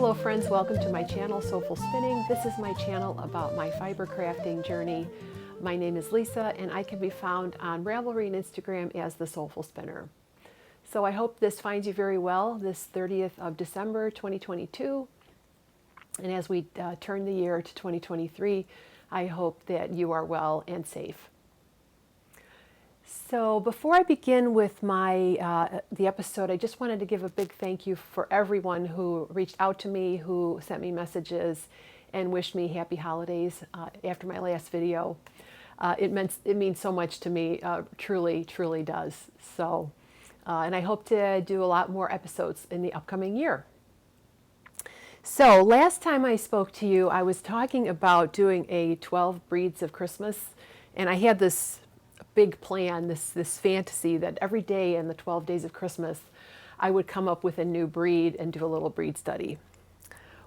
Hello friends, welcome to my channel, Soulful Spinning. This is my channel about my fiber crafting journey. My name is Lisa and I can be found on Ravelry and Instagram as the Soulful Spinner. So I hope this finds you very well this 30th of December 2022. And as we turn the year to 2023, I hope that you are well and safe. So before I begin with my the episode, I just wanted to give a big thank you for everyone who reached out to me, who sent me messages and wished me happy holidays after my last video. It means so much to me, truly does. So, and I hope to do a lot more episodes in the upcoming year. So last time I spoke to you, I was talking about doing a 12 breeds of Christmas, and I had this big plan, this fantasy that every day in the 12 days of Christmas, I would come up with a new breed and do a little breed study.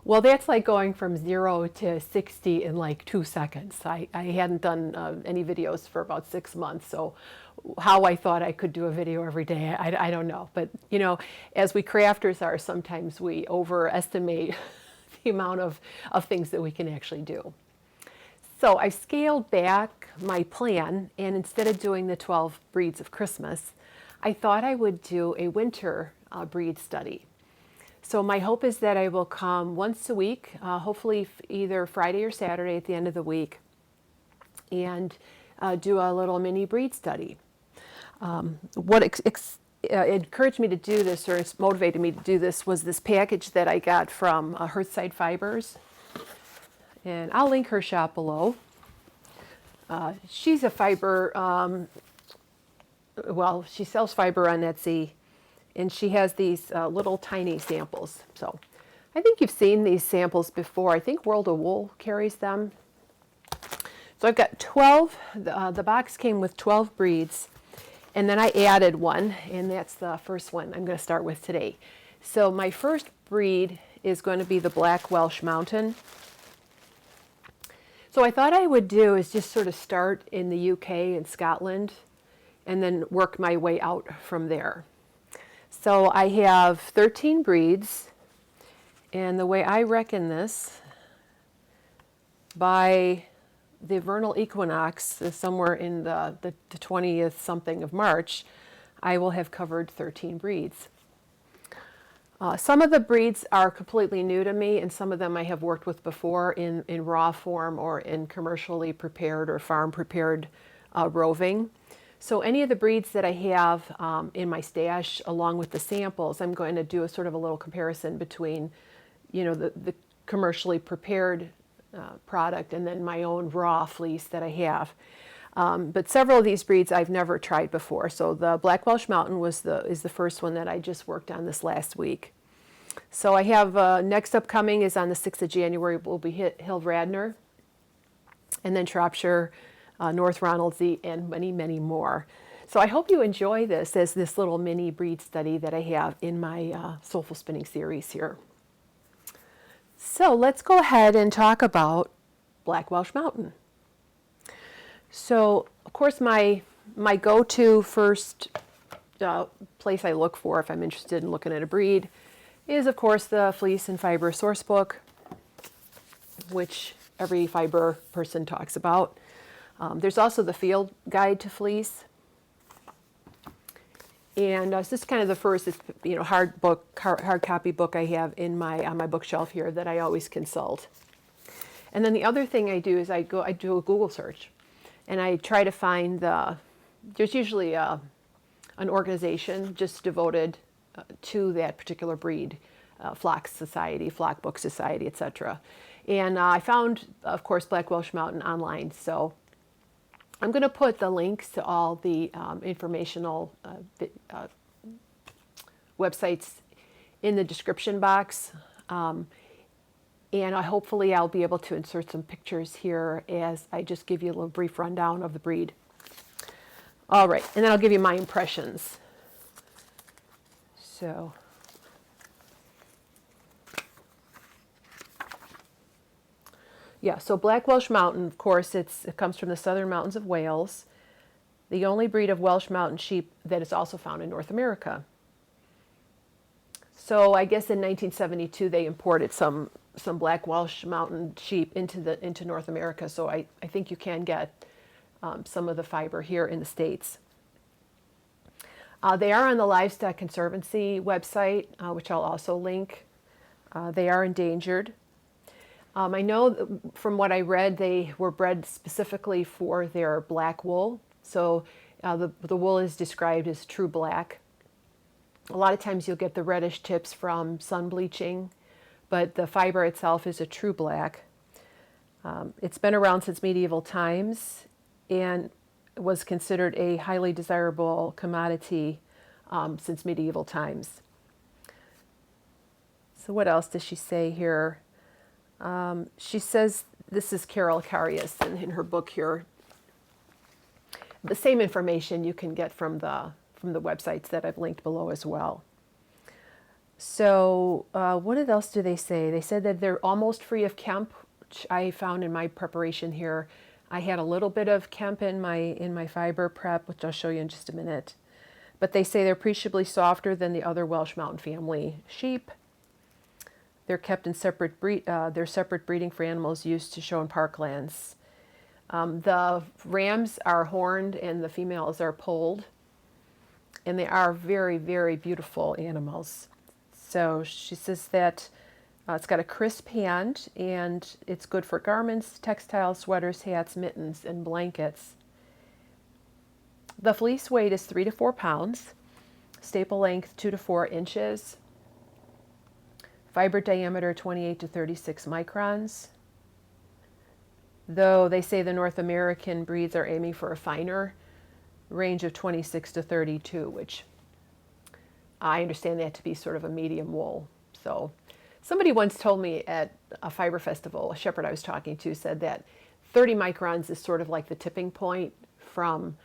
Well, that's like going from 0 to 60 in like 2 seconds. I hadn't done any videos for about 6 months, so how I thought I could do a video every day, I don't know. But you know, as we crafters are, sometimes we overestimate the amount of things that we can actually do. So I scaled back my plan, and instead of doing the 12 breeds of Christmas, I thought I would do a winter breed study. So my hope is that I will come once a week, hopefully either Friday or Saturday at the end of the week, and do a little mini breed study. What encouraged me to do this, or it's motivated me to do this, was this package that I got from Fibers. And I'll link her shop below. She's a fiber, well, she sells fiber on Etsy, and she has these little tiny samples. So I think you've seen these samples before. I think World of Wool carries them. So I've got 12, the box came with 12 breeds, and then I added one, and that's the first one I'm going to start with today. So my first breed is going to be the Black Welsh Mountain. So I thought I would do is just sort of start in the UK and Scotland and then work my way out from there. So I have 13 breeds, and the way I reckon this, by the vernal equinox, somewhere in the 20th something of March, I will have covered 13 breeds. Some of the breeds are completely new to me, and some of them I have worked with before in raw form or in commercially prepared or farm prepared roving. So any of the breeds that I have in my stash along with the samples, I'm going to do a sort of a little comparison between, you know, the commercially prepared product and then my own raw fleece that I have. But several of these breeds I've never tried before. So the Black Welsh Mountain is the first one that I just worked on this last week. So I have next upcoming is on the 6th of January will be Hill Radnor, and then Shropshire, North Ronaldsay, and many more. So I hope you enjoy this as this little mini breed study that I have in my Soulful Spinning series here. So let's go ahead and talk about Black Welsh Mountain. So, of course, my go-to first place I look for if I'm interested in looking at a breed is, of course, the Fleece and Fiber Sourcebook, which every fiber person talks about. There's also the Field Guide to Fleece. And this is kind of the first, hard copy book I have on my bookshelf here that I always consult. And then the other thing I do is I do a Google search. And I try to find there's usually an organization just devoted to that particular breed, Flock Society, Flock Book Society, etc. And I found, of course, Black Welsh Mountain online. So I'm going to put the links to all the informational websites in the description box. And hopefully I'll be able to insert some pictures here as I just give you a little brief rundown of the breed. All right, and then I'll give you my impressions. So, yeah, so Black Welsh Mountain, of course, it comes from the southern mountains of Wales, the only breed of Welsh mountain sheep that is also found in North America. So I guess in 1972 they imported some black Welsh mountain sheep into North America. So I think you can get some of the fiber here in the States. They are on the Livestock Conservancy website, which I'll also link. They are endangered. I know from what I read, they were bred specifically for their black wool. So the wool is described as true black. A lot of times you'll get the reddish tips from sun bleaching, but the fiber itself is a true black. It's been around since medieval times and was considered a highly desirable commodity since medieval times. So what else does she say here? She says, this is Carol Carius in her book here. The same information you can get from the websites that I've linked below as well. So what else do they say? They said that they're almost free of kemp, which I found in my preparation here. I had a little bit of kemp in my fiber prep, which I'll show you in just a minute. But they say they're appreciably softer than the other Welsh Mountain family sheep. They're kept in separate breeding for animals used to show in parklands. The rams are horned and the females are polled. And they are very, very beautiful animals. So she says that it's got a crisp hand and it's good for garments, textiles, sweaters, hats, mittens, and blankets. The fleece weight is 3 to 4 pounds. Staple length 2 to 4 inches. Fiber diameter 28 to 36 microns. Though they say the North American breeds are aiming for a finer range of 26 to 32, which I understand that to be sort of a medium wool. So somebody once told me at a fiber festival, a shepherd I was talking to said that 30 microns is sort of like the tipping point from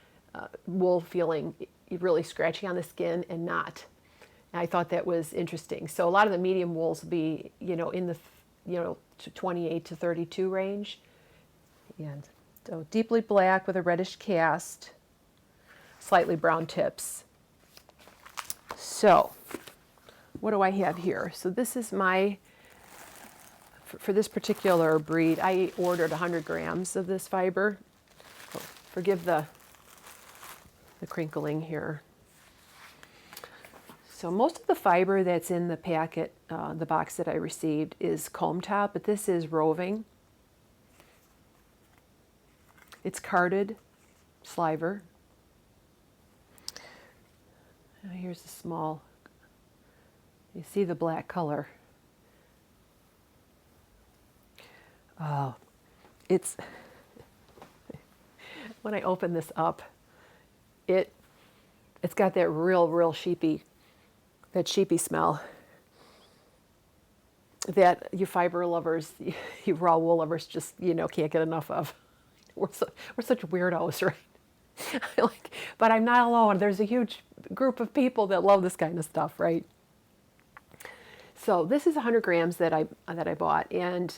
wool feeling really scratchy on the skin and not. And I thought that was interesting. So a lot of the medium wools will be, in the, 28 to 32 range. And so deeply black with a reddish cast. Slightly brown tips. So, what do I have here? So this is for this particular breed, I ordered 100 grams of this fiber. Oh, forgive the crinkling here. So most of the fiber that's in the packet, the box that I received, is comb top, but this is roving. It's carded sliver. Here's the small, you see the black color. Oh, it's, when I open this up, it's got that real sheepy smell that you fiber lovers, you raw wool lovers just, can't get enough of. We're such weirdos, right? But I'm not alone. There's a huge group of people that love this kind of stuff, right? So this is 100 grams that I bought, and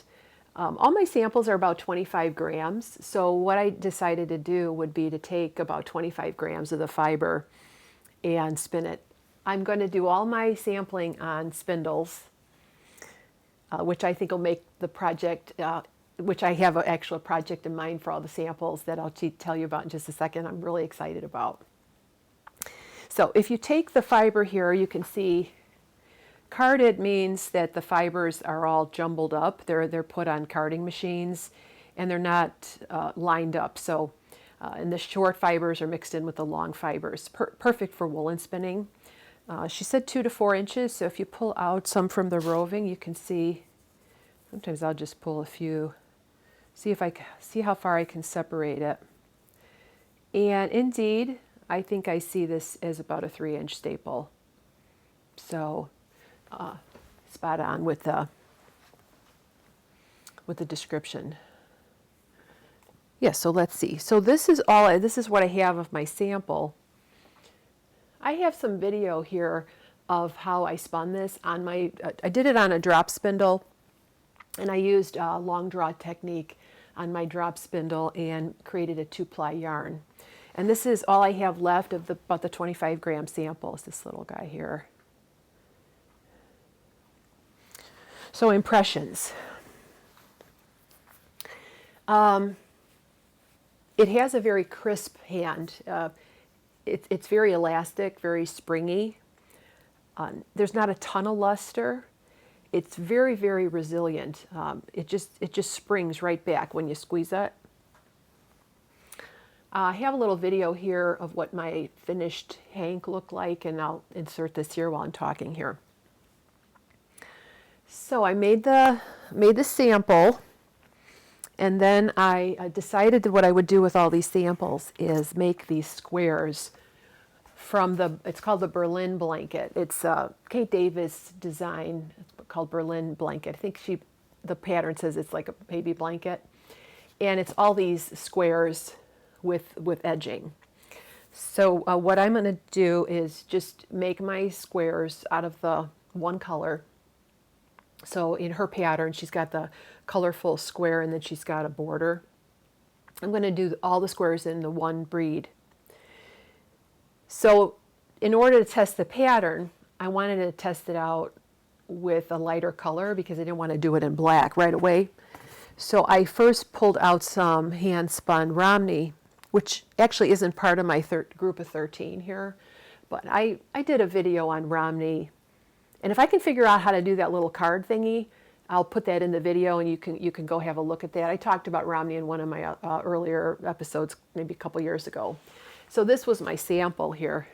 all my samples are about 25 grams. So what I decided to do would be to take about 25 grams of the fiber and spin it. I'm going to do all my sampling on Spindles, which I think will make the project, which I have an actual project in mind for all the samples that I'll tell you about in just a second. I'm really excited about. So if you take the fiber here, you can see carded means that the fibers are all jumbled up. They're put on carding machines and they're not lined up. So and the short fibers are mixed in with the long fibers. Perfect for woolen spinning. She said 2 to 4 inches. So if you pull out some from the roving, you can see, sometimes I'll just pull a few, see how far I can separate it. And indeed, I think I see this as about a 3-inch staple. So spot on with the description. Yeah, so let's see. So this is what I have of my sample. I have some video here of how I spun this on I did it on a drop spindle, and I used a long draw technique on my drop spindle and created a 2-ply yarn. And this is all I have left of about the 25 gram sample is this little guy here. So impressions. It has a very crisp hand. It's very elastic, very springy. There's not a ton of luster. It's very, very resilient. It just springs right back when you squeeze it. I have a little video here of what my finished hank looked like, and I'll insert this here while I'm talking here. So I made the sample, and then I decided that what I would do with all these samples is make these squares from it's called the Berlin blanket. It's Kate Davis design. It's called Berlin blanket. I think the pattern says it's like a baby blanket, and it's all these squares with edging. So what I'm going to do is just make my squares out of the one color. So in her pattern, she's got the colorful square, and then she's got a border. I'm going to do all the squares in the one bead. So in order to test the pattern, I wanted to test it out with a lighter color because I didn't want to do it in black right away. So I first pulled out some hand-spun Romney, which actually isn't part of my group of 13 here, but I did a video on Romney, and if I can figure out how to do that little card thingy, I'll put that in the video, and you can go have a look at that. I talked about Romney in one of my earlier episodes, maybe a couple years ago. So this was my sample here.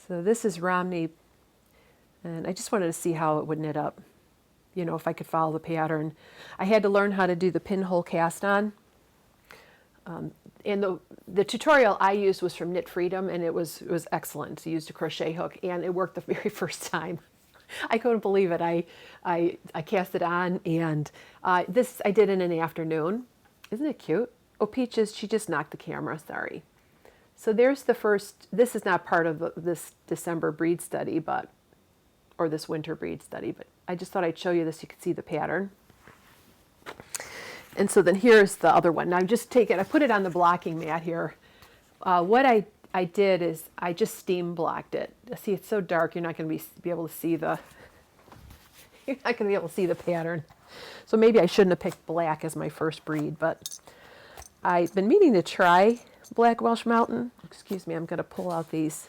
So this is Romney, and I just wanted to see how it would knit up, you know, if I could follow the pattern. I had to learn how to do the pinhole cast on. And the tutorial I used was from Knit Freedom, and it was excellent. I used a crochet hook, and it worked the very first time. I couldn't believe it. I cast it on, and this I did in an afternoon. Isn't it cute? Oh, Peaches, she just knocked the camera, sorry. So there's the first, this is not part of this December breed study, or this winter breed study, but I just thought I'd show you this so you could see the pattern. And so then here's the other one. Now I'm just taking, I put it on the blocking mat here. What I did is I just steam blocked it. See, it's so dark, you're not going to be able to see the, you're not going to be able to see the pattern. So maybe I shouldn't have picked black as my first breed, but I've been meaning to try Black Welsh Mountain. Excuse me, I'm going to pull out these.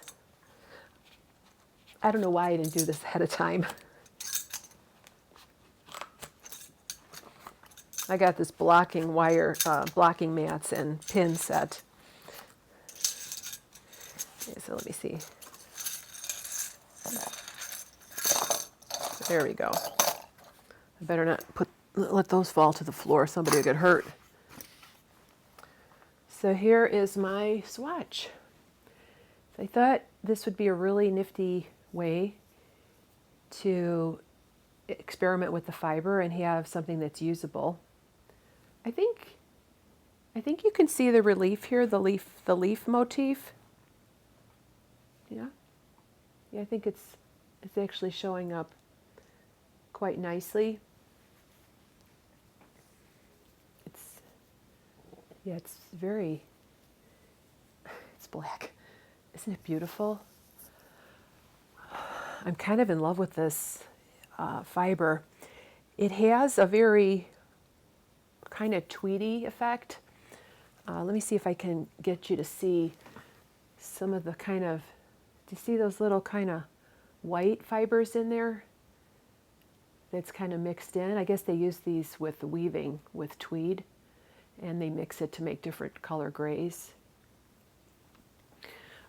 I don't know why I didn't do this ahead of time. I got this blocking wire, blocking mats and pin set. Okay, so let me see. There we go. I better not let those fall to the floor. Somebody will get hurt. So here is my swatch. So I thought this would be a really nifty way to experiment with the fiber and have something that's usable. I think you can see the relief here, the leaf motif. Yeah, I think it's actually showing up quite nicely. It's black. Isn't it beautiful? I'm kind of in love with this fiber. It has a very kind of tweedy effect. Let me see if I can get you to see some of the kind of, do you see those little kind of white fibers in there? That's kind of mixed in. I guess they use these with weaving with tweed, and they mix it to make different color grays.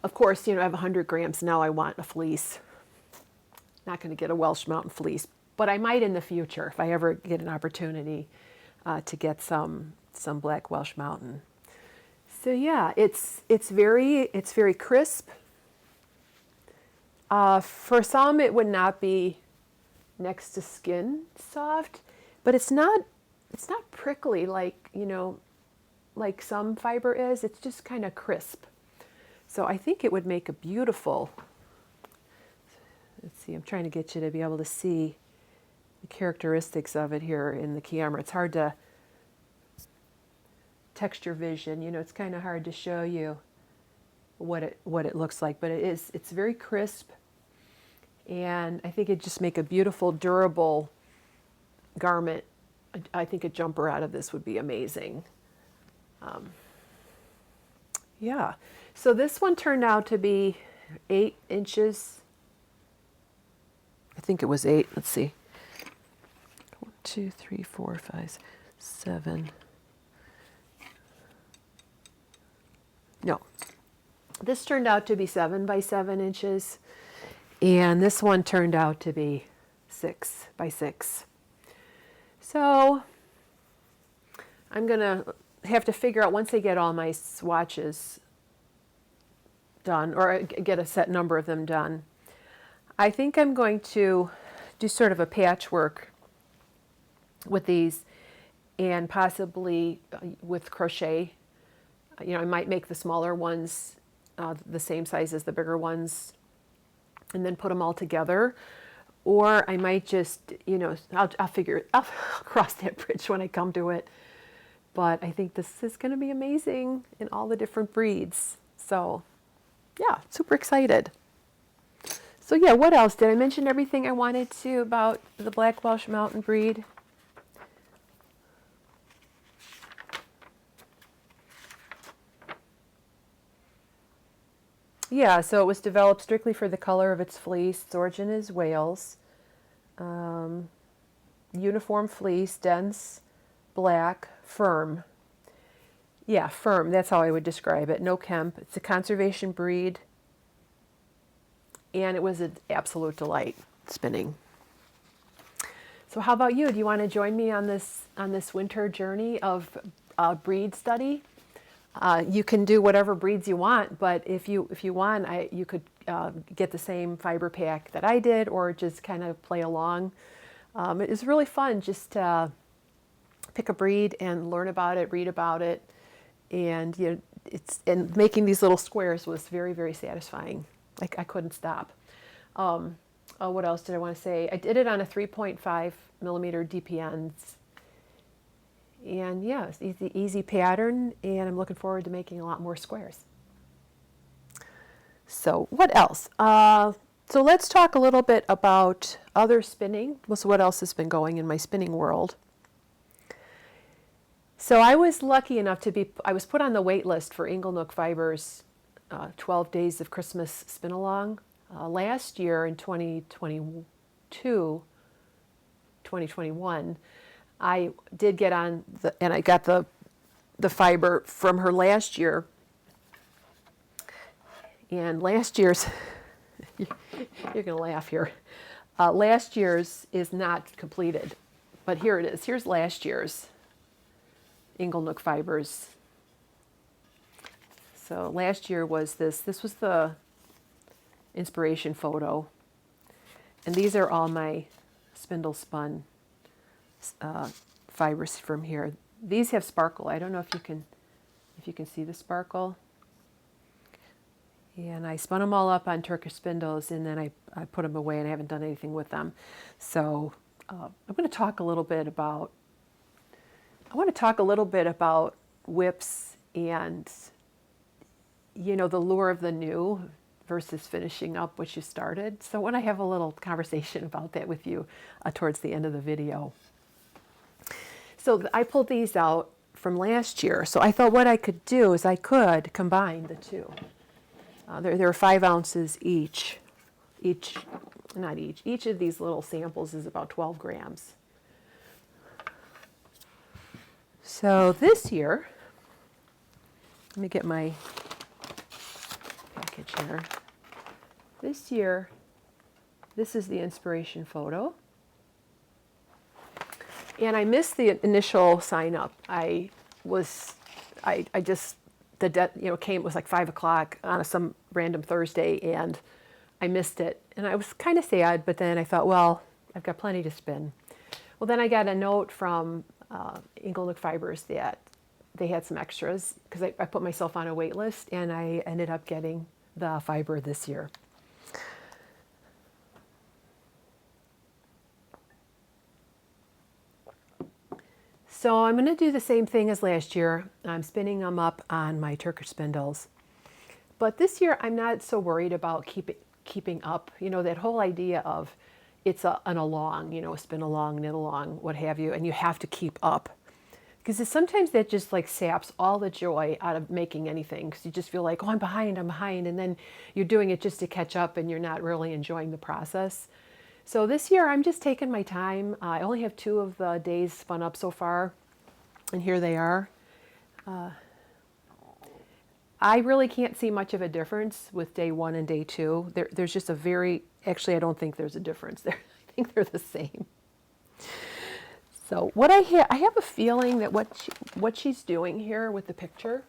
Of course, you know, I have 100 grams. Now I want a fleece. Not going to get a Welsh Mountain fleece, but I might in the future if I ever get an opportunity to get some Black Welsh Mountain. So yeah, it's very crisp. For some, it would not be next to skin soft, but it's not prickly like, you know, like some fiber is. It's just kind of crisp. So I think it would make a beautiful, let's see, I'm trying to get you to be able to see the characteristics of it here in the camera. It's hard to texture vision, you know, it's kind of hard to show you what it looks like, but it's very crisp. And I think it'd just make a beautiful, durable garment. I think a jumper out of this would be amazing. Yeah, so this one turned out to be 8 inches. I think it was 8. Let's see. 1, 2, 3, 4, 5, 7. No, this turned out to be 7 by 7 inches, and this one turned out to be 6 by 6. So I'm gonna have to figure out, once I get all my swatches done, or get a set number of them done, I think I'm going to do sort of a patchwork with these, and possibly with crochet. You know, I might make the smaller ones the same size as the bigger ones and then put them all together. Or I might just, you know, I'll cross that bridge when I come to it. But I think this is going to be amazing in all the different breeds. So, yeah, super excited. So, yeah, what else? Did I mention everything I wanted to about the Black Welsh Mountain breed? Yeah, so it was developed strictly for the color of its fleece. Its origin is Wales. Uniform fleece, dense, black, firm. Yeah, firm, that's how I would describe it. No kemp. It's a conservation breed. And it was an absolute delight spinning. So how about you? Do you want to join me on this winter journey of breed study? You can do whatever breeds you want, but if you want, you could get the same fiber pack that I did, or just kind of play along. It is really fun just to pick a breed and learn about it, read about it, and you know, and making these little squares was very, very satisfying. I couldn't stop. What else did I want to say? I did it on a 3.5 millimeter DPNs. And yeah, it's easy pattern, and I'm looking forward to making a lot more squares. So what else? So let's talk a little bit about other spinning. So what else has been going in my spinning world? So I was lucky enough I was put on the wait list for Inglenook Fibers 12 Days of Christmas Spin Along. Last year in 2021, I did get on and I got the fiber from her last year. And last year's, you're going to laugh here. Last year's is not completed, but here it is. Here's last year's Inglenook Fibers. So last year was this was the inspiration photo. And these are all my spindle spun fibers from here. These have sparkle. I don't know if you can see the sparkle. And I spun them all up on Turkish spindles, and then I put them away, and I haven't done anything with them. So I'm going to talk a little bit about. I want to talk a little bit about whips and, you know, the lure of the new versus finishing up what you started. So I want to have a little conversation about that with you towards the end of the video. So I pulled these out from last year. So I thought what I could do is I could combine the two. There are 5 ounces each. Each of these little samples is about 12 grams. So this year, let me get my package here. This year, this is the inspiration photo. And I missed the initial sign up. It was like 5 o'clock on some random Thursday, and I missed it. And I was kind of sad, but then I thought, well, I've got plenty to spin. Well, then I got a note from Inglenook Fibers that they had some extras, because I put myself on a wait list, and I ended up getting the fiber this year. So I'm going to do the same thing as last year. I'm spinning them up on my Turkish spindles. But this year I'm not so worried about keeping up. You know, that whole idea of it's an along, you know, spin along, knit along, what have you, and you have to keep up. Because sometimes that just like saps all the joy out of making anything, because you just feel like, oh, I'm behind, and then you're doing it just to catch up and you're not really enjoying the process. So this year I'm just taking my time. I only have 2 of the days spun up so far, and here they are. I really can't see much of a difference with day 1 and day 2. There's just a very, actually I don't think there's a difference there. I think they're the same. So what I have a feeling that what she's doing here with the picture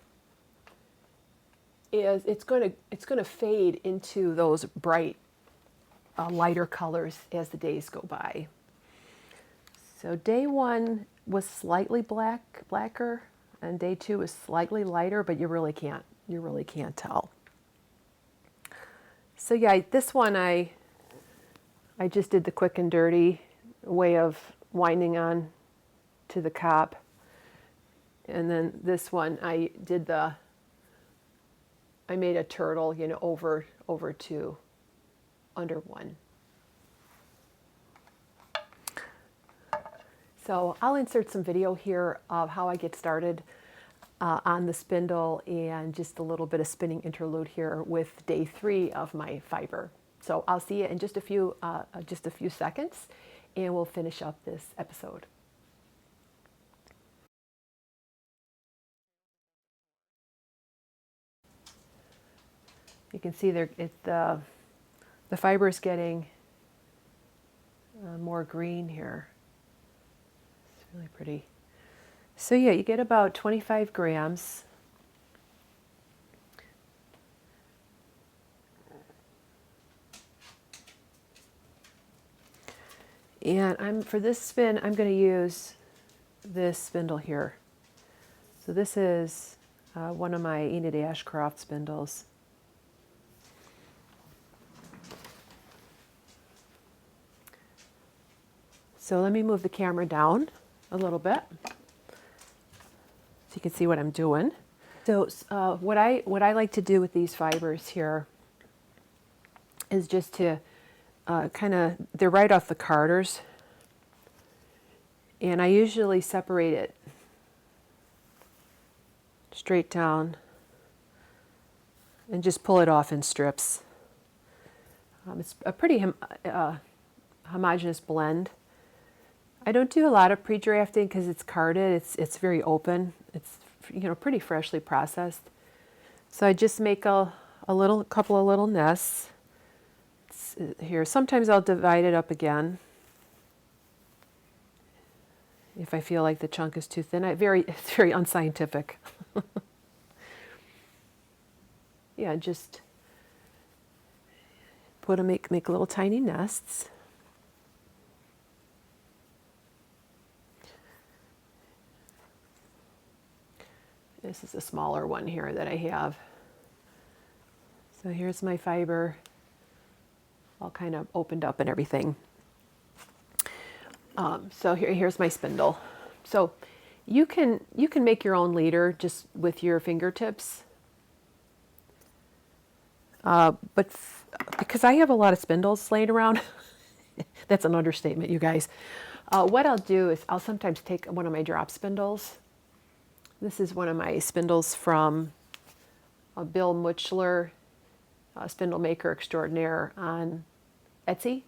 is it's going to fade into those bright lighter colors as the days go by. So day 1 was slightly blacker, and day 2 is slightly lighter, but you really can't tell. So yeah, this one I just did the quick and dirty way of winding on to the cap, and then this one I made a turtle, you know, over to under 1. So I'll insert some video here of how I get started on the spindle, and just a little bit of spinning interlude here with day 3 of my fiber. So I'll see you in just a few seconds, and we'll finish up this episode. You can see the fiber is getting more green here. It's really pretty. So yeah, you get about 25 grams. And for this spin, I'm going to use this spindle here. So this is one of my ISTcrafts spindles. So let me move the camera down a little bit so you can see what I'm doing. So what I like to do with these fibers here is just to they're right off the carders, and I usually separate it straight down and just pull it off in strips. It's a pretty homogeneous blend. I don't do a lot of pre-drafting because it's carded. It's very open. It's, you know, pretty freshly processed. So I just make a couple of little nests here. Sometimes I'll divide it up again if I feel like the chunk is too thin. It's very unscientific. Yeah, just make little tiny nests. This is a smaller one here that I have. So here's my fiber, all kind of opened up and everything. So here's my spindle. So you can make your own leader just with your fingertips. But because I have a lot of spindles laying around, that's an understatement, you guys. What I'll do is I'll sometimes take one of my drop spindles. This is one of my spindles from Bill Mutchler, Spindle Maker Extraordinaire on Etsy.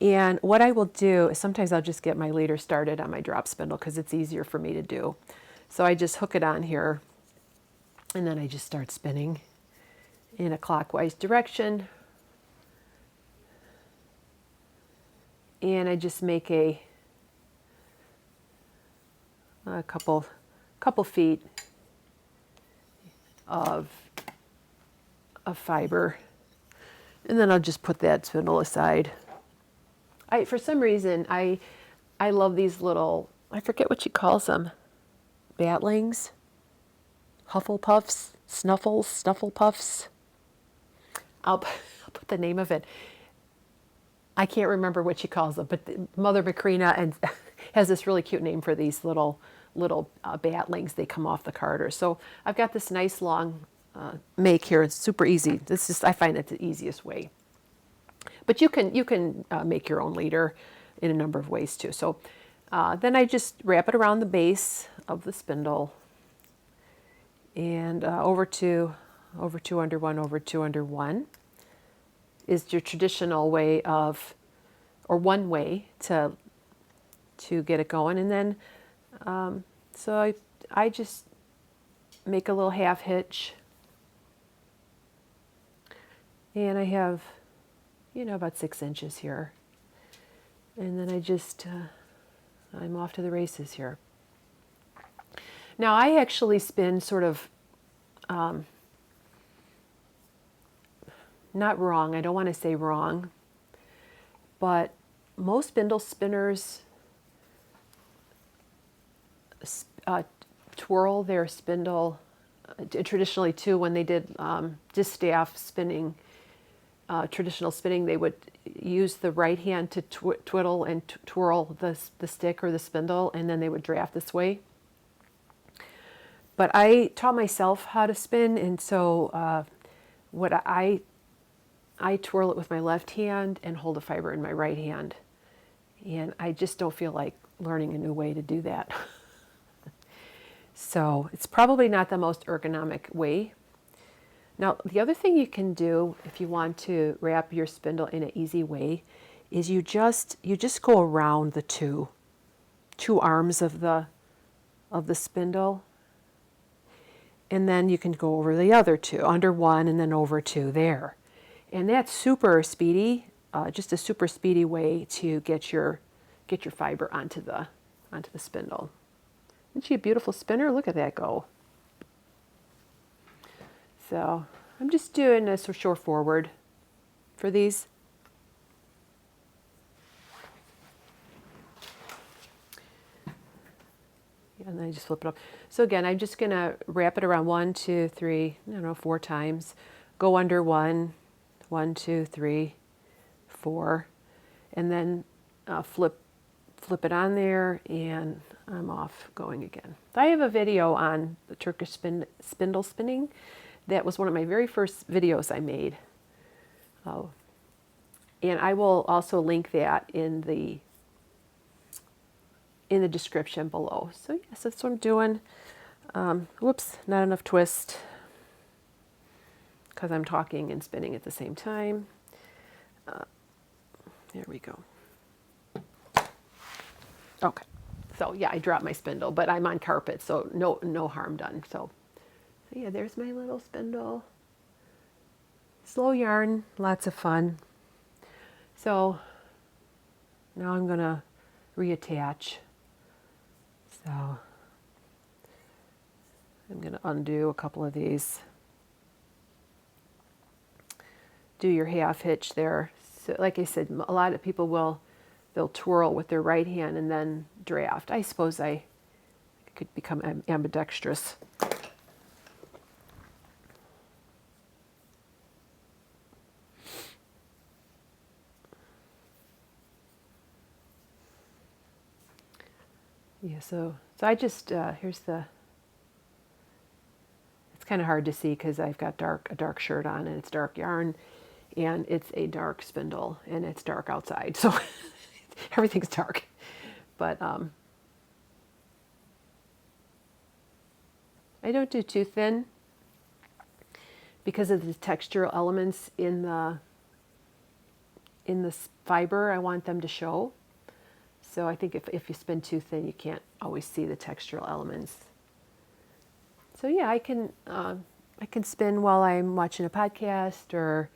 And what I will do is sometimes I'll just get my leader started on my drop spindle because it's easier for me to do. So I just hook it on here, and then I just start spinning in a clockwise direction. And I just make a couple feet of fiber, and then I'll just put that spindle aside. For some reason, I love these little, I forget what she calls them, batlings, Hufflepuffs, Snuffle Puffs. I'll put the name of it. I can't remember what she calls them, but Mother Macrina and has this really cute name for these little batlings. They come off the carders. So I've got this nice long make here. It's super easy. This is, I find it the easiest way. But you can make your own leader in a number of ways too. So then I just wrap it around the base of the spindle, and over two under one, over two under one is your traditional way of, or one way to get it going. And then so I just make a little half hitch, and I have, you know, about 6 inches here, and then I just I'm off to the races here. Now I actually spin sort of not wrong, I don't want to say wrong, but most spindle spinners twirl their spindle traditionally too. When they did distaff spinning, traditional spinning, they would use the right hand to twiddle and twirl the stick or the spindle, and then they would draft this way. But I taught myself how to spin, and so what I twirl it with my left hand and hold a fiber in my right hand, and I just don't feel like learning a new way to do that. So it's probably not the most ergonomic way. Now, the other thing you can do if you want to wrap your spindle in an easy way is you just go around the two arms of the spindle, and then you can go over the other two, under one and then over two there. And that's super speedy, just a super speedy way to get your fiber onto the spindle. Isn't she a beautiful spinner? Look at that go. So I'm just doing a short forward for these. And then I just flip it up. So again, I'm just going to wrap it around 1, 2, 3, I don't know, 4 times. Go under 1, 1, 2, 3, 4, and then flip it on there, and I'm off going again. I have a video on the Turkish spindle spinning. That was one of my very first videos I made. And I will also link that in the description below. So yes, that's what I'm doing. Whoops, not enough twist, because I'm talking and spinning at the same time. There we go. Okay, so yeah, I dropped my spindle, but I'm on carpet, so no harm done. So yeah, there's my little spindle. Slow yarn, lots of fun. So now I'm gonna reattach. So I'm gonna undo a couple of these. Do your half hitch there. So like I said, a lot of people they'll twirl with their right hand and then draft. I suppose I could become ambidextrous. Yeah, so I just, here's the, it's kind of hard to see because I've got a dark shirt on, and it's dark yarn, and it's a dark spindle, and it's dark outside, so everything's dark. But I don't do too thin because of the textural elements in the fiber. I want them to show. So I think if you spin too thin, you can't always see the textural elements. So yeah, I can spin while I'm watching a podcast or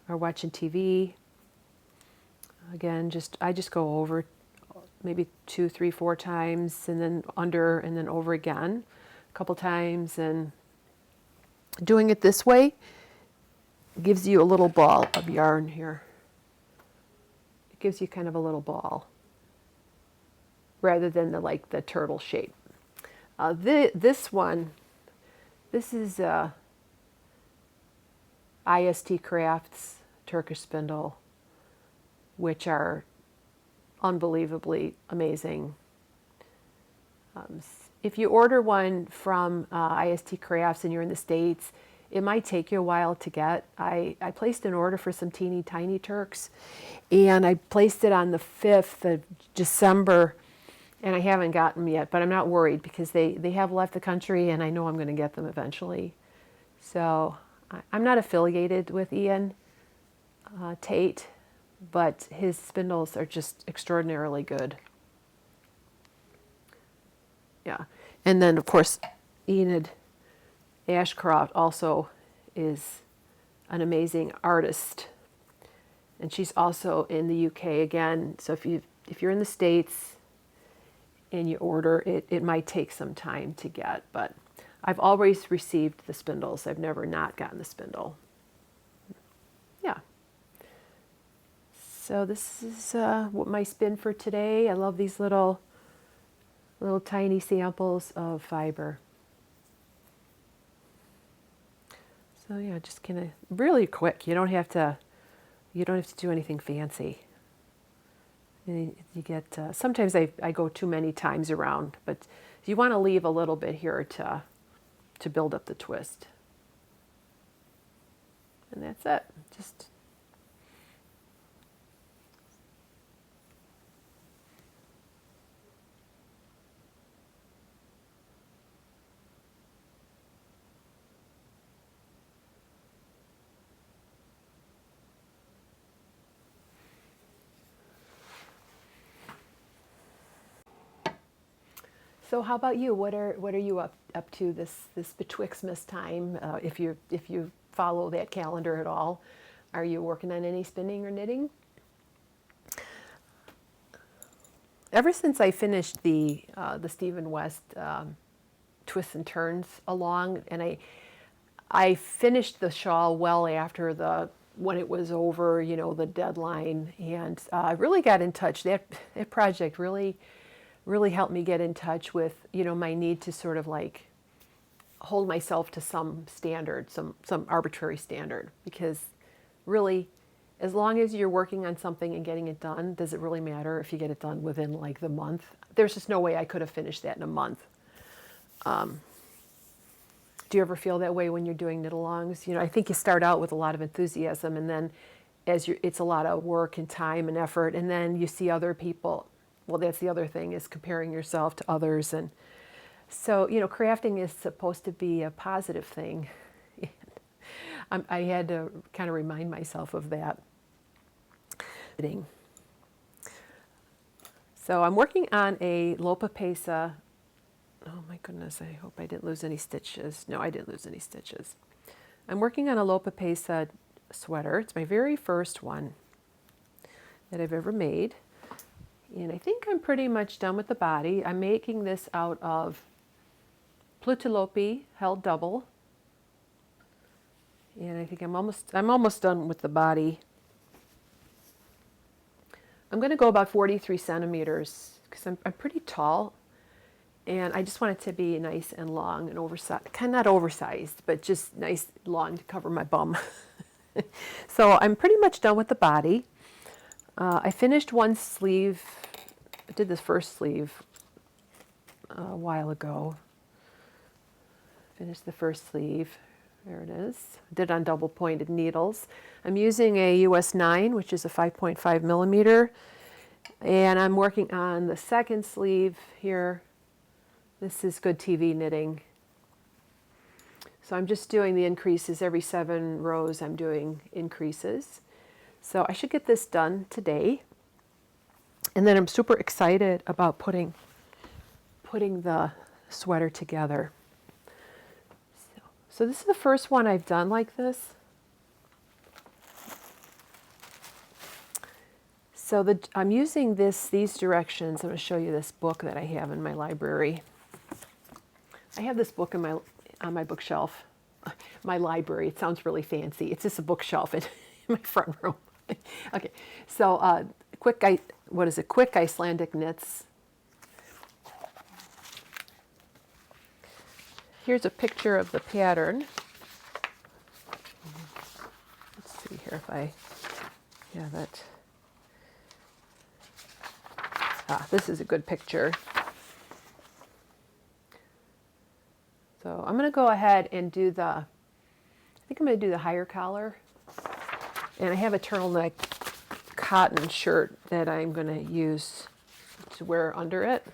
watching TV. Again, I just go over maybe 2, 3, 4 times, and then under, and then over again a couple times. And doing it this way gives you a little ball of yarn here. It gives you kind of a little ball, rather than the turtle shape. This one, this is ISTcrafts Turkish spindle, which are unbelievably amazing. If you order one from ISTcrafts and you're in the States, it might take you a while to get. I placed an order for some teeny tiny Turks, and I placed it on the 5th of December, and I haven't gotten them yet, but I'm not worried because they have left the country, and I know I'm going to get them eventually. So I'm not affiliated with Ian Tate, but his spindles are just extraordinarily good. Yeah, and then of course Enid Ashcroft also is an amazing artist, and she's also in the UK again. So if you're in the States and you order it, it might take some time to get, but I've always received the spindles. I've never not gotten the spindle. Yeah. So this is what my spin for today. I love these little tiny samples of fiber. So yeah, just kind of really quick. You don't have to do anything fancy. You get sometimes I go too many times around, but you want to leave a little bit here to build up the twist. And that's it. Just So how about you? What are you up to this betwixtmas time? If you follow that calendar at all, are you working on any spinning or knitting? Ever since I finished the Stephen West twists and turns along, and I finished the shawl well after when it was over, the deadline, and I really got in touch. That project really helped me get in touch with, my need to sort of like hold myself to some standard, some arbitrary standard, because really, as long as you're working on something and getting it done, does it really matter if you get it done within like the month? There's just no way I could have finished that in a month. Do you ever feel that way when you're doing knit-alongs? I think you start out with a lot of enthusiasm, and then it's a lot of work and time and effort, and then you see other people. Well, that's the other thing, is comparing yourself to others. And so, crafting is supposed to be a positive thing. I had to kind of remind myself of that. So I'm working on a Lopapeysa. Oh my goodness, I hope I didn't lose any stitches. No, I didn't lose any stitches. I'm working on a Lopapeysa sweater. It's my very first one that I've ever made. And I think I'm pretty much done with the body. I'm making this out of Plutelopi held double. And I think I'm almost done with the body. I'm going to go about 43 centimeters because I'm pretty tall, and I just want it to be nice and long and oversized, kind of not oversized, but just nice long to cover my bum. So I'm pretty much done with the body. I finished one sleeve. I did this first sleeve a while ago. Finished the first sleeve. There it is. I did it on double pointed needles. I'm using a US 9, which is a 5.5 millimeter. And I'm working on the second sleeve here. This is Good TV knitting. So I'm just doing the increases. Every 7 rows I'm doing increases. So I should get this done today. And then I'm super excited about putting the sweater together. So this is the first one I've done like this. So I'm using these directions. I'm going to show you this book that I have in my library. I have this book on my bookshelf. My library. It sounds really fancy. It's just a bookshelf in my front room. Okay. So quick Icelandic knits. Here's a picture of the pattern. Let's see here if I have it. This is a good picture. So I'm going to go ahead and do the think I'm going to do the higher collar. And I have a turtleneck cotton shirt that I'm going to use to wear under it.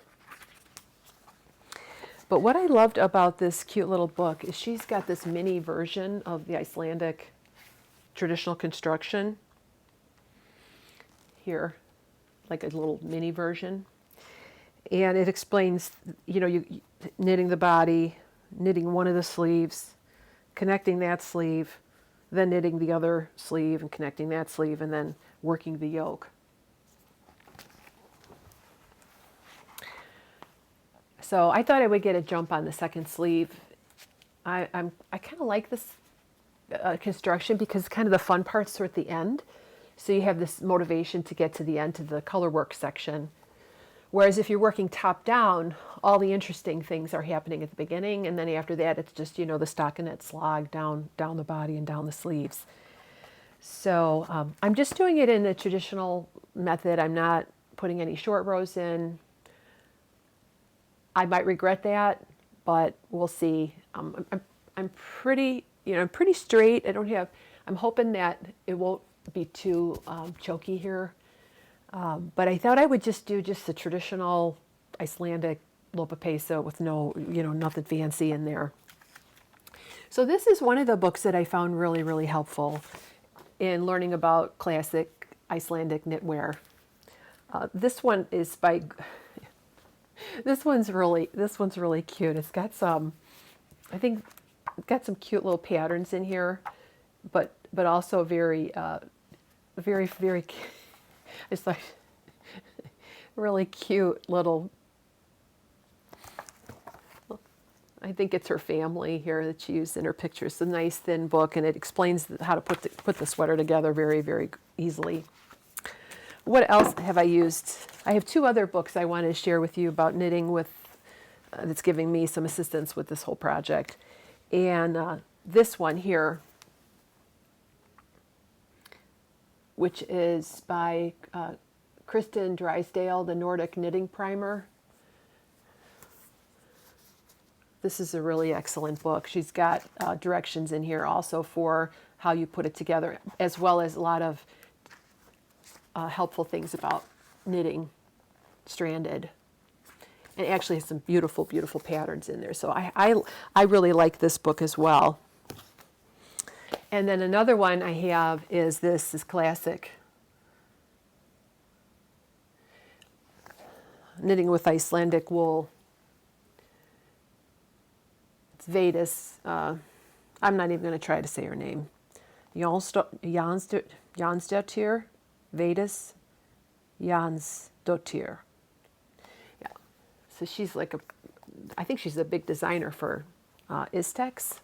But what I loved about this cute little book is she's got this mini version of the Icelandic traditional construction here, like a little mini version. And it explains, you knitting the body, knitting one of the sleeves, connecting that sleeve, then knitting the other sleeve and connecting that sleeve, and then working the yoke. So I thought I would get a jump on the second sleeve. I kind of like this construction because kind of the fun parts are at the end. So you have this motivation to get to the end, to the color work section. Whereas if you're working top down, all the interesting things are happening at the beginning, and then after that it's just, the stockinette slog down the body and down the sleeves. So I'm just doing it in the traditional method. I'm not putting any short rows in. I might regret that, but we'll see. I'm pretty, I'm pretty straight. I'm hoping that it won't be too choky here. But I thought I would just do the traditional Icelandic Lopapeysa with no, nothing fancy in there. So this is one of the books that I found really, really helpful in learning about classic Icelandic knitwear. This one is by... This one's really cute. It's got some, I think, got some cute little patterns in here, but also very, it's like really cute little. I think it's her family here that she used in her pictures. It's a nice thin book, and it explains how to put the sweater together very, very easily. What else have I used? I have two other books I want to share with you about knitting that's giving me some assistance with this whole project. And this one here, which is by Kristen Drysdale, the Nordic Knitting Primer. This is a really excellent book. She's got directions in here also for how you put it together, as well as a lot of helpful things about knitting stranded, and actually has some beautiful, beautiful patterns in there. So I really like this book as well. And then another one I have is this is classic knitting with Icelandic wool. It's Vedas. I'm not even going to try to say her name. Jansdottir. Vedas Jansdottir. Yeah. So she's like I think she's a big designer for ISTcrafts.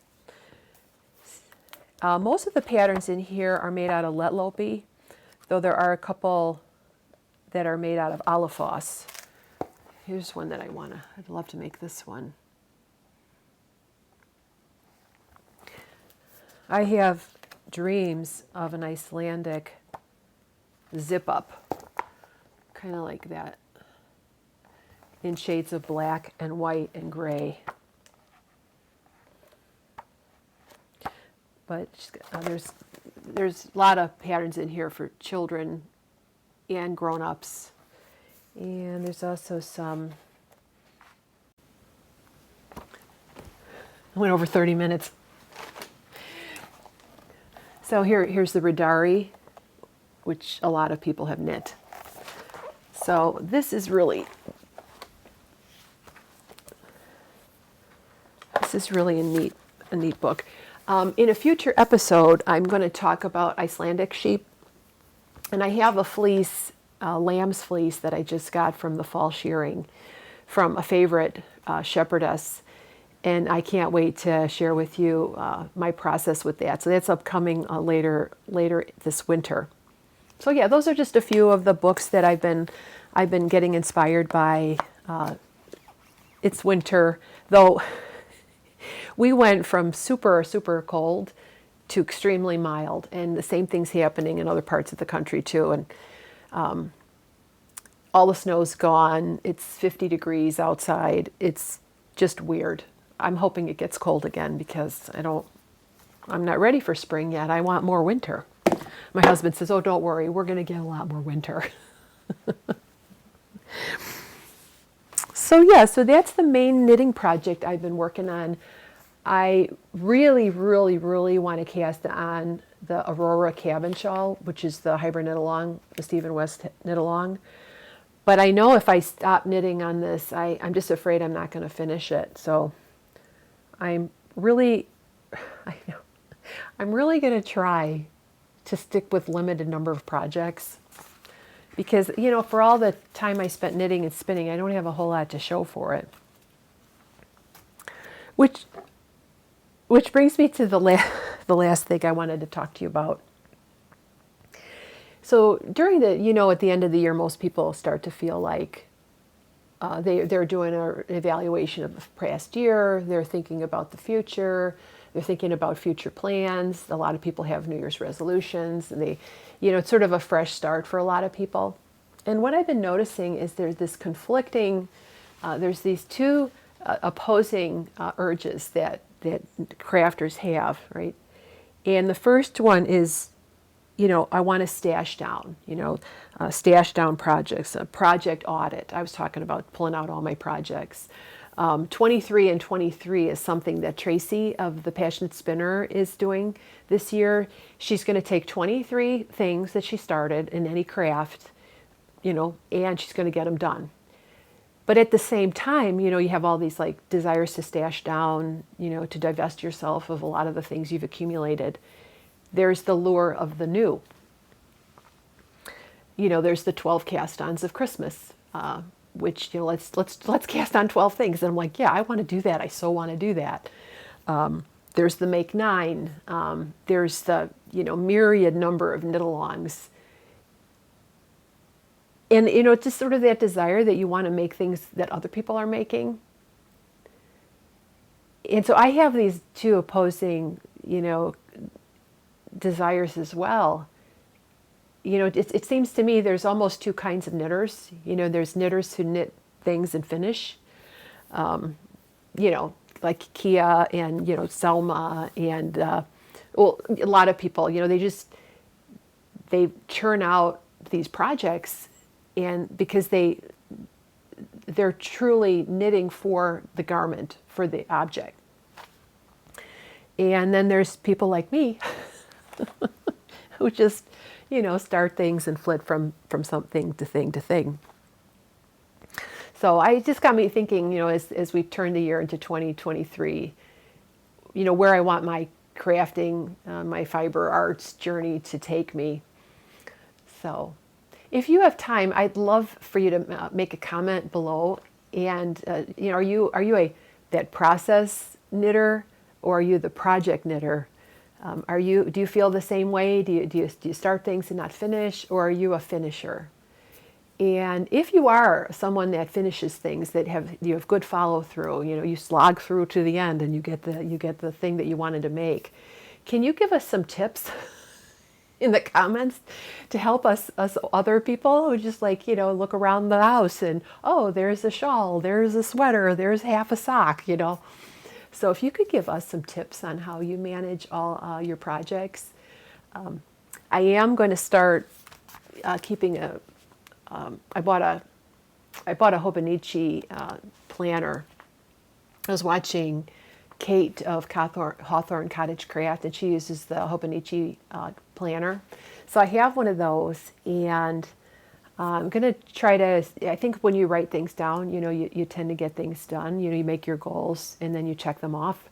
Most of the patterns in here are made out of Letlopi, though there are a couple that are made out of Alafoss. Here's one that I'd love to make this one. I have dreams of an Icelandic zip up, kind of like that, in shades of black and white and gray. But there's a lot of patterns in here for children and grown-ups, and there's also some. I went over 30 minutes. So here's the Radari, which a lot of people have knit. So this is really a neat book. In a future episode, I'm going to talk about Icelandic sheep, and I have a fleece, lamb's fleece that I just got from the fall shearing from a favorite shepherdess, and I can't wait to share with you my process with that. So that's upcoming later this winter. So yeah, those are just a few of the books that I've been getting inspired by. It's winter, though. We went from super, super cold to extremely mild, and the same thing's happening in other parts of the country too. And all the snow's gone. It's 50 degrees outside. It's just weird. I'm hoping it gets cold again because I'm not ready for spring yet. I want more winter. My husband says, oh, don't worry, we're going to get a lot more winter. So yeah, so that's the main knitting project I've been working on. I really, really, really want to cast on the Aurora Cabin Shawl, which is the hybrid knit along, the Stephen West knit along. But I know if I stop knitting on this, I'm just afraid I'm not going to finish it. So I'm really, I'm really going to try to stick with limited number of projects. Because, you know, for all the time I spent knitting and spinning, I don't have a whole lot to show for it. Which brings me to the last thing I wanted to talk to you about. So during the, you know, at the end of the year, most people start to feel like they're doing an evaluation of the past year. They're thinking about the future. They're thinking about future plans. A lot of people have New Year's resolutions. And they, you know, it's sort of a fresh start for a lot of people. And what I've been noticing is there's this conflicting, there's these two opposing urges that crafters have, right? And the first one is, you know, I want to stash down, you know, stash down projects, a project audit. I was talking about pulling out all my projects. 23 and 23 is something that Tracy of the Passionate Spinner is doing this year. She's going to take 23 things that she started in any craft, you know, and she's going to get them done. But at the same time, you know, you have all these like desires to stash down, you know, to divest yourself of a lot of the things you've accumulated. There's the lure of the new. You know, there's the 12 cast-ons of Christmas, which, you know, let's cast on 12 things. And I'm like, yeah, I want to do that. I so want to do that. There's the make 9. There's the, you know, myriad number of knit-alongs. And, you know, it's just sort of that desire that you want to make things that other people are making. And so I have these two opposing, you know, desires as well. You know, it seems to me there's almost two kinds of knitters. You know, there's knitters who knit things and finish. You know, like Kia and, you know, Selma and, well, a lot of people, you know, they churn out these projects and because they're truly knitting for the garment, for the object. And then there's people like me who just, you know, start things and flit from something to thing to thing. So I just got me thinking, you know, as we turn the year into 2023, you know, where I want my crafting, my fiber arts journey to take me. So if you have time, I'd love for you to make a comment below. And, you know, are you that process knitter or are you the project knitter? Do you feel the same way? Do you start things and not finish, or are you a finisher? And if you are someone that finishes things, that you have good follow through, you know, you slog through to the end and you get the thing that you wanted to make, can you give us some tips in the comments to help us other people who just, like, you know, look around the house and, oh, there's a shawl, there's a sweater, there's half a sock, you know. So if you could give us some tips on how you manage all your projects. I am going to start keeping I bought a Hobonichi planner. I was watching Kate of Hawthorne Cottage Craft, and she uses the Hobonichi planner. So I have one of those, and I'm going to try to, I think when you write things down, you know, you tend to get things done. You know, you make your goals, and then you check them off.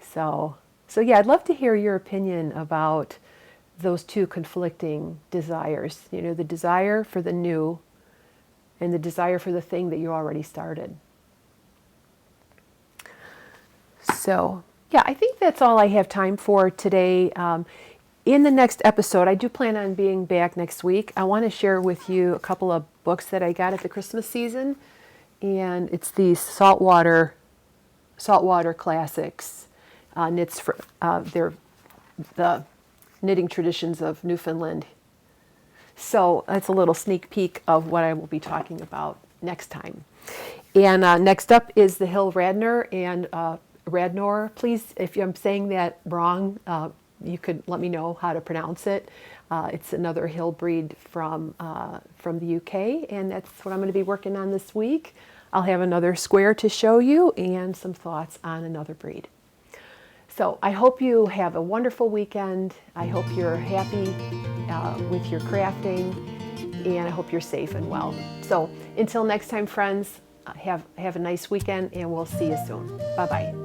So yeah, I'd love to hear your opinion about those two conflicting desires. You know, the desire for the new and the desire for the thing that you already started. So yeah, I think that's all I have time for today. In the next episode, I do plan on being back next week. I want to share with you a couple of books that I got at the Christmas season, and it's the Saltwater Classics. Knits for they're the knitting traditions of Newfoundland. So that's a little sneak peek of what I will be talking about next time. And next up is the Hill Radner and Radnor. Please, if I'm saying that wrong, you could let me know how to pronounce it. It's another hill breed from the UK, and that's what I'm going to be working on this week. I'll have another square to show you and some thoughts on another breed. So I hope you have a wonderful weekend. I hope you're happy with your crafting, and I hope you're safe and well. So until next time, friends, have a nice weekend, and we'll see you soon. Bye-bye.